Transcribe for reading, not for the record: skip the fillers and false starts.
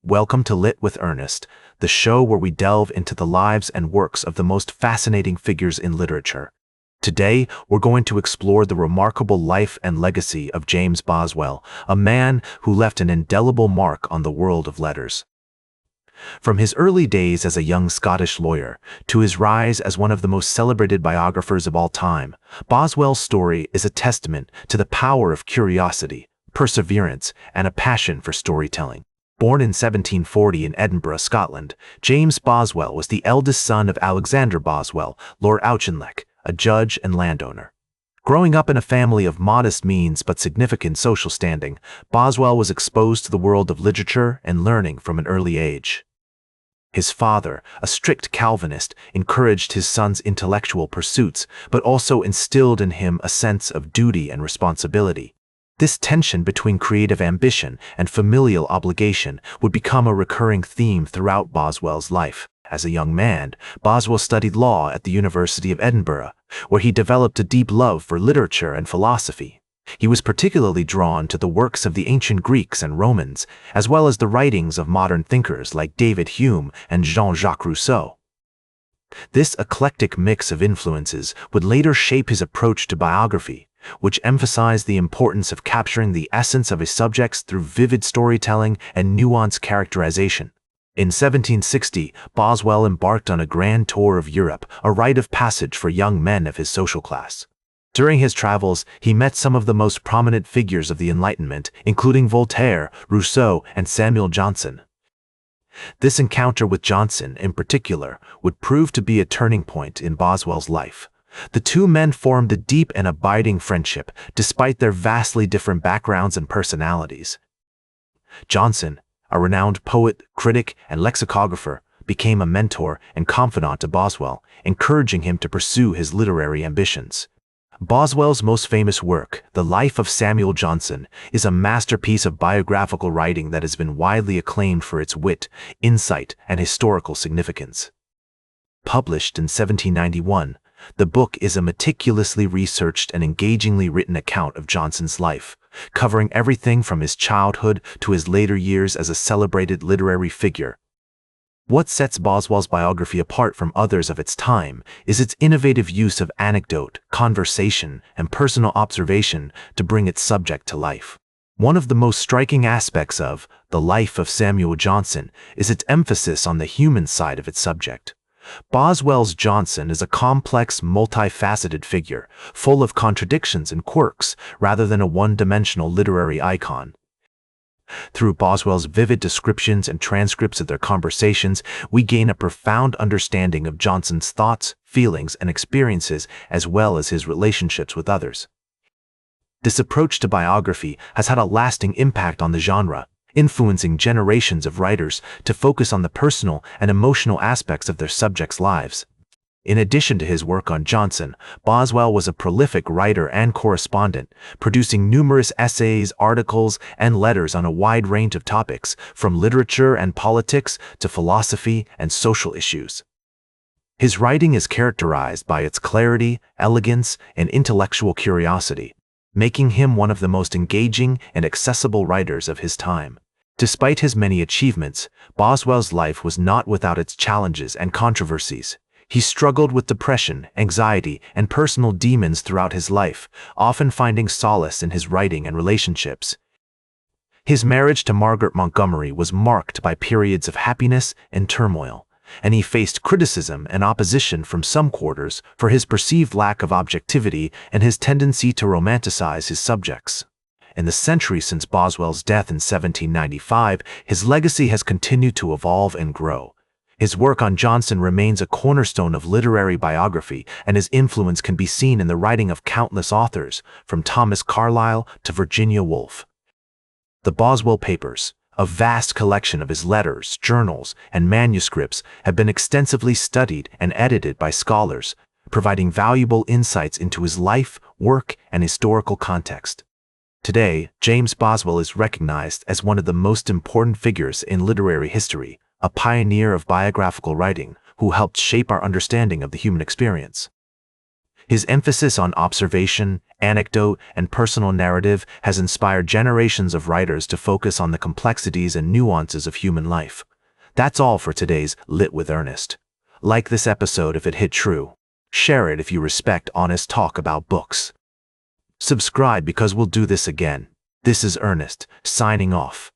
Welcome to Lit with Ernest, the show where we delve into the lives and works of the most fascinating figures in literature. Today, we're going to explore the remarkable life and legacy of James Boswell, a man who left an indelible mark on the world of letters. From his early days as a young Scottish lawyer to his rise as one of the most celebrated biographers of all time, Boswell's story is a testament to the power of curiosity, perseverance, and a passion for storytelling. Born in 1740 in Edinburgh, Scotland, James Boswell was the eldest son of Alexander Boswell, Lord Auchinleck, a judge and landowner. Growing up in a family of modest means but significant social standing, Boswell was exposed to the world of literature and learning from an early age. His father, a strict Calvinist, encouraged his son's intellectual pursuits, but also instilled in him a sense of duty and responsibility. This tension between creative ambition and familial obligation would become a recurring theme throughout Boswell's life. As a young man, Boswell studied law at the University of Edinburgh, where he developed a deep love for literature and philosophy. He was particularly drawn to the works of the ancient Greeks and Romans, as well as the writings of modern thinkers like David Hume and Jean-Jacques Rousseau. This eclectic mix of influences would later shape his approach to biography, which emphasized the importance of capturing the essence of his subjects through vivid storytelling and nuanced characterization. In 1760, Boswell embarked on a grand tour of Europe, a rite of passage for young men of his social class. During his travels, he met some of the most prominent figures of the Enlightenment, including Voltaire, Rousseau, and Samuel Johnson. This encounter with Johnson, in particular, would prove to be a turning point in Boswell's life. The two men formed a deep and abiding friendship, despite their vastly different backgrounds and personalities. Johnson, a renowned poet, critic, and lexicographer, became a mentor and confidant to Boswell, encouraging him to pursue his literary ambitions. Boswell's most famous work, The Life of Samuel Johnson, is a masterpiece of biographical writing that has been widely acclaimed for its wit, insight, and historical significance. Published in 1791, the book is a meticulously researched and engagingly written account of Johnson's life, covering everything from his childhood to his later years as a celebrated literary figure. What sets Boswell's biography apart from others of its time is its innovative use of anecdote, conversation, and personal observation to bring its subject to life. One of the most striking aspects of The Life of Samuel Johnson is its emphasis on the human side of its subject. Boswell's Johnson is a complex, multifaceted figure, full of contradictions and quirks, rather than a one-dimensional literary icon. Through Boswell's vivid descriptions and transcripts of their conversations, we gain a profound understanding of Johnson's thoughts, feelings, and experiences, as well as his relationships with others. This approach to biography has had a lasting impact on the genre, influencing generations of writers to focus on the personal and emotional aspects of their subjects' lives. In addition to his work on Johnson, Boswell was a prolific writer and correspondent, producing numerous essays, articles, and letters on a wide range of topics, from literature and politics to philosophy and social issues. His writing is characterized by its clarity, elegance, and intellectual curiosity, making him one of the most engaging and accessible writers of his time. Despite his many achievements, Boswell's life was not without its challenges and controversies. He struggled with depression, anxiety, and personal demons throughout his life, often finding solace in his writing and relationships. His marriage to Margaret Montgomery was marked by periods of happiness and turmoil, and he faced criticism and opposition from some quarters for his perceived lack of objectivity and his tendency to romanticize his subjects. In the century since Boswell's death in 1795, his legacy has continued to evolve and grow. His work on Johnson remains a cornerstone of literary biography, and his influence can be seen in the writing of countless authors, from Thomas Carlyle to Virginia Woolf. The Boswell Papers, a vast collection of his letters, journals, and manuscripts, have been extensively studied and edited by scholars, providing valuable insights into his life, work, and historical context. Today, James Boswell is recognized as one of the most important figures in literary history, a pioneer of biographical writing who helped shape our understanding of the human experience. His emphasis on observation, anecdote, and personal narrative has inspired generations of writers to focus on the complexities and nuances of human life. That's all for today's Lit with Ernest. Like this episode if it hit true. Share it if you respect honest talk about books. Subscribe because we'll do this again. This is Ernest, signing off.